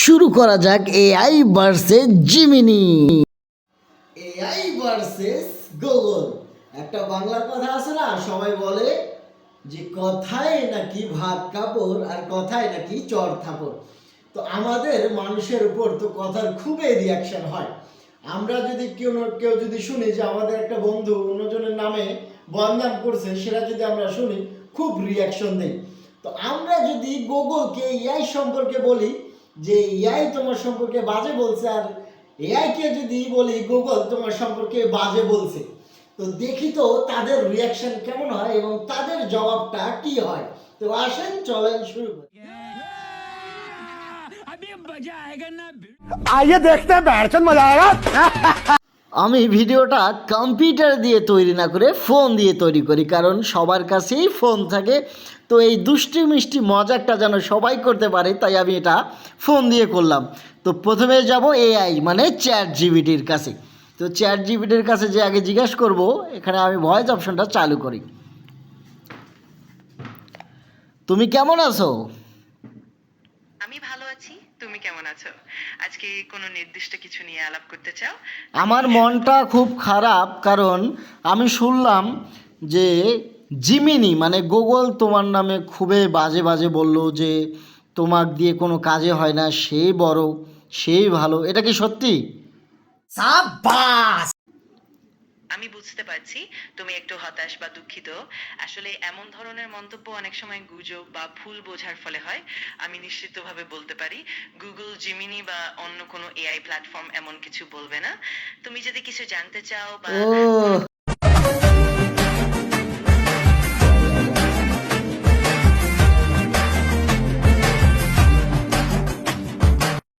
শুরু করা যাক AI versus Gemini. AI versus Google. একটা বাংলা কথা আছে না, সবাই বলে যে কথায় নাকি ভাত কাপড় আর কথায় নাকি চর থাপড়। তো আমাদের মানুষের উপর তো কথার খুবই রিয়াকশন হয়। আমরা যদি কেউ যদি শুনি যে আমাদের একটা বন্ধু অন্যজনের নামে বদনাম করছে, সেটা যদি আমরা শুনি খুব রিয়াকশন দেই। তো আমরা যদি গুগলকে এআই সম্পর্কে বলি যে এআই তোমার সম্পর্কে বাজে বলছে, আর এআইকে যদি বলি গুগল তোমার সম্পর্কে বাজে বলছে, তো দেখি তো তাদের রিয়াকশন কেমন হয় এবং তাদের জবাবটা কি হয়। তো আসেন চলেন শুরু করি। आइए देखते हैं बैठचंद मजा आएगा। আমি ভিডিওটা কম্পিউটার দিয়ে তৈরি না করে ফোন দিয়ে তৈরি করি, কারণ সবার কাছেই ফোন থাকে। তো এই দুষ্টি মিষ্টি মজাকটা যেন সবাই করতে পারে, তাই আমি এটা ফোন দিয়ে করলাম। তো প্রথমে যাব এআই মানে চ্যাট জিপিটির কাছে। তো চ্যাট জিপিটির কাছে যে আগে জিজ্ঞেস করব, এখানে আমি ভয়েস অপশনটা চালু করি। তুমি কেমন আছো? আমি ভালো আছি। তুমি কেমন আছো? আজকে কোনো নির্দিষ্ট কিছু নিয়ে আলাপ করতে চাও? আমার মনটা খুব খারাপ, কারণ আমি শুনলাম যে জিমিনি মানে গুগল তোমার নামে খুবই বাজে বাজে বললো, যে তোমাক দিয়ে কোনো কাজে হয় না, সেই বড়, সেই ভালো। এটা কি সত্যি? সাবাস! আমি বুঝতে পারছি তুমি একটু হতাশ বা দুঃখিত। আসলে এমন ধরনের মন্তব্য অনেক সময় গুজব বা ভুল বোঝার ফলে হয়। আমি নিশ্চিতভাবে বলতে পারি গুগল, জিমিনি বা অন্য কোনো এআই প্ল্যাটফর্ম এমন কিছু বলবে না। তুমি যদি কিছু জানতে চাও বা ও